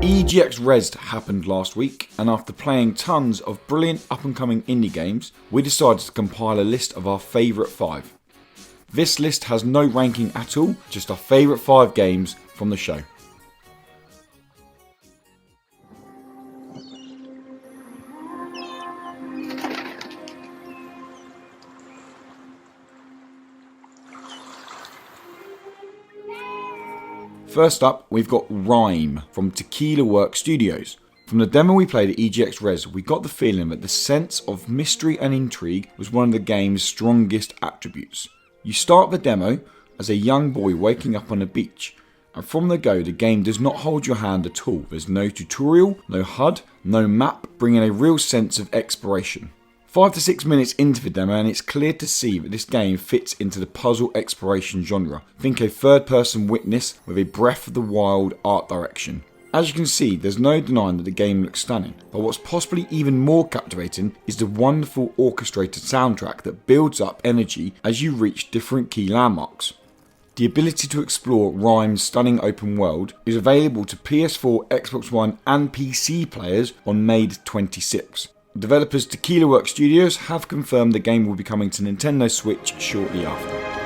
EGX Rezzed happened last week, and after playing tons of brilliant up-and-coming indie games, we decided to compile a list of our favourite 5. This list has no ranking at all, just our favourite 5 games from the show. First up, we've got RIME from Tacoma Studios. From the demo we played at EGX Rezzed, we got the feeling that the sense of mystery and intrigue was one of the game's strongest attributes. You start the demo as a young boy waking up on a beach, and from the go the game does not hold your hand at all. There's no tutorial, no HUD, no map, bringing a real sense of exploration. 5 to 6 minutes into the demo and it's clear to see that this game fits into the puzzle exploration genre. Think a third-person Witness with a Breath of the Wild art direction. As you can see, there's no denying that the game looks stunning, but what's possibly even more captivating is the wonderful orchestrated soundtrack that builds up energy as you reach different key landmarks. The ability to explore RIME's stunning open world is available to PS4, Xbox One and PC players on May 26. Developers Tacoma Studios have confirmed the game will be coming to Nintendo Switch shortly after.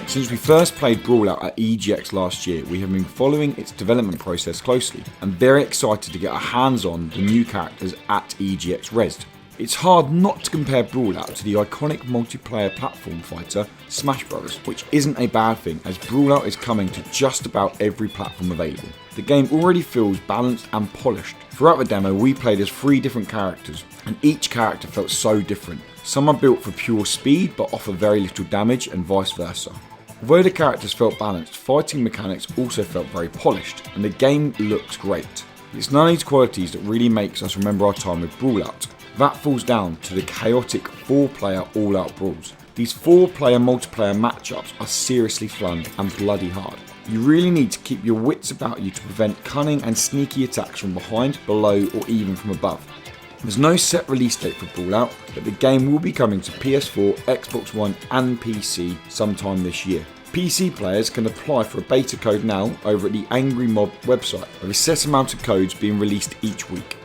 Since we first played Brawlout at EGX last year, we have been following its development process closely and very excited to get our hands on the new characters at EGX Rezzed. It's hard not to compare Brawlout to the iconic multiplayer platform fighter Smash Bros, which isn't a bad thing as Brawlout is coming to just about every platform available. The game already feels balanced and polished. Throughout the demo we played as 3 different characters and each character felt so different. Some are built for pure speed but offer very little damage and vice versa. Although the characters felt balanced, fighting mechanics also felt very polished, and the game looks great. It's none of these qualities that really makes us remember our time with Brawlout. That falls down to the chaotic 4-player all-out brawls. These 4-player multiplayer matchups are seriously fun and bloody hard. You really need to keep your wits about you to prevent cunning and sneaky attacks from behind, below or even from above. There's no set release date for Brawlout, but the game will be coming to PS4, Xbox One and PC sometime this year. PC players can apply for a beta code now over at the Angry Mob website, with a set amount of codes being released each week.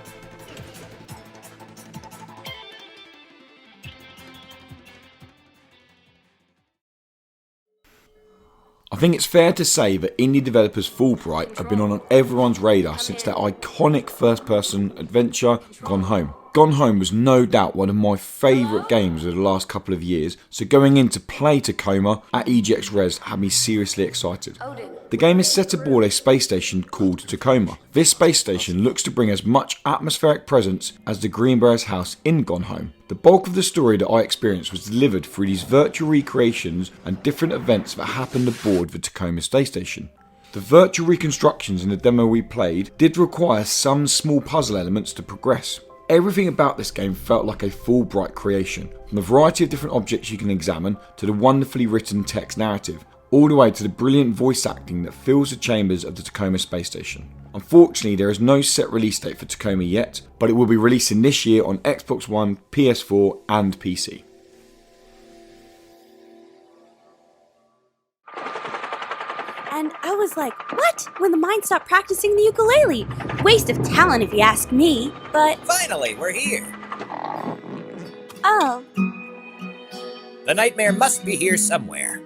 I think it's fair to say that indie developers Fulbright have been on everyone's radar since their iconic first-person adventure, Gone Home. Gone Home was no doubt one of my favourite games of the last couple of years, so going in to play Tacoma at EGX Rezzed had me seriously excited. The game is set aboard a space station called Tacoma. This space station looks to bring as much atmospheric presence as the Green Bear's house in Gone Home. The bulk of the story that I experienced was delivered through these virtual recreations and different events that happened aboard the Tacoma space station. The virtual reconstructions in the demo we played did require some small puzzle elements to progress. Everything about this game felt like a Fulbright creation, from the variety of different objects you can examine to the wonderfully written text narrative, all the way to the brilliant voice acting that fills the chambers of the Tacoma space station. Unfortunately, there is no set release date for Tacoma yet, but it will be releasing this year on Xbox One, PS4 and PC. And I was like, what? When the mind stopped practicing the ukulele. Waste of talent if you ask me, but... Finally, we're here. Oh. The nightmare must be here somewhere.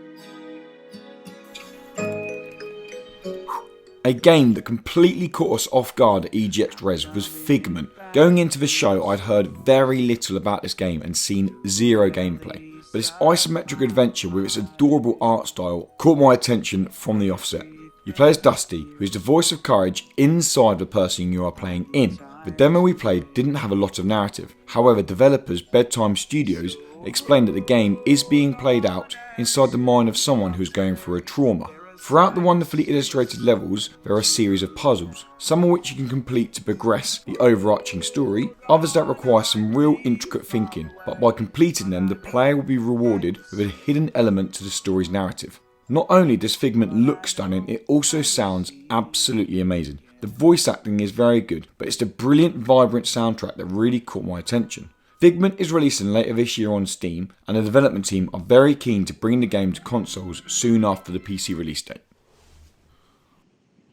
A game that completely caught us off guard at EGX Rezzed was Figment. Going into the show, I'd heard very little about this game and seen zero gameplay. But this isometric adventure with its adorable art style caught my attention from the offset. You play as Dusty, who is the voice of courage inside the person you are playing in. The demo we played didn't have a lot of narrative. However, developers Bedtime Studios explained that the game is being played out inside the mind of someone who is going through a trauma. Throughout the wonderfully illustrated levels, there are a series of puzzles, some of which you can complete to progress the overarching story, others that require some real intricate thinking, but by completing them the player will be rewarded with a hidden element to the story's narrative. Not only does Figment look stunning, it also sounds absolutely amazing. The voice acting is very good, but it's the brilliant, vibrant soundtrack that really caught my attention. Figment is releasing later this year on Steam, and the development team are very keen to bring the game to consoles soon after the PC release date.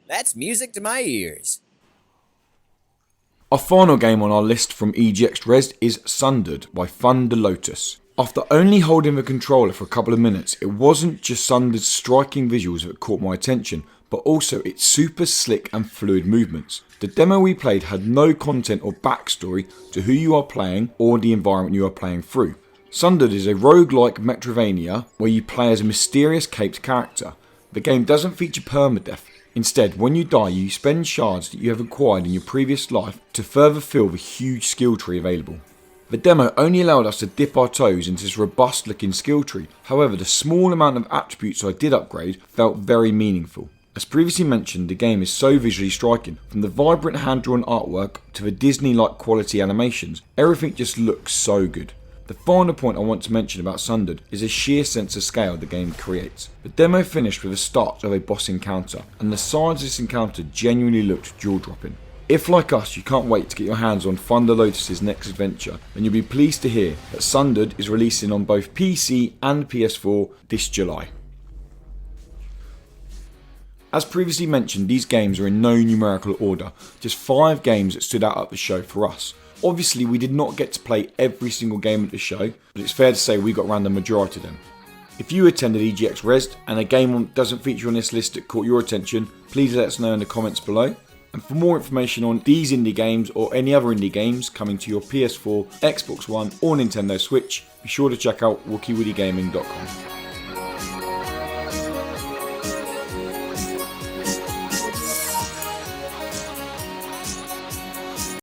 That's music to my ears. Our final game on our list from EGX Rezzed is Sundered by Thunder Lotus. After only holding the controller for a couple of minutes, it wasn't just Sundered's striking visuals that caught my attention, but also its super slick and fluid movements. The demo we played had no content or backstory to who you are playing or the environment you are playing through. Sundered is a roguelike Metroidvania where you play as a mysterious caped character. The game doesn't feature permadeath. Instead, when you die, you spend shards that you have acquired in your previous life to further fill the huge skill tree available. The demo only allowed us to dip our toes into this robust looking skill tree, however the small amount of attributes I did upgrade felt very meaningful. As previously mentioned, the game is so visually striking, from the vibrant hand-drawn artwork to the Disney-like quality animations, everything just looks so good. The final point I want to mention about Sundered is a sheer sense of scale the game creates. The demo finished with the start of a boss encounter, and the size of this encounter genuinely looked jaw-dropping. If, like us, you can't wait to get your hands on Thunder Lotus' next adventure, then you'll be pleased to hear that Sundered is releasing on both PC and PS4 this July. As previously mentioned, these games are in no numerical order, just 5 games that stood out at the show for us. Obviously, we did not get to play every single game at the show, but it's fair to say we got around the majority of them. If you attended EGX Rezzed and a game doesn't feature on this list that caught your attention, please let us know in the comments below. And for more information on these indie games or any other indie games coming to your PS4, Xbox One or Nintendo Switch, be sure to check out WookieWoodyGaming.com.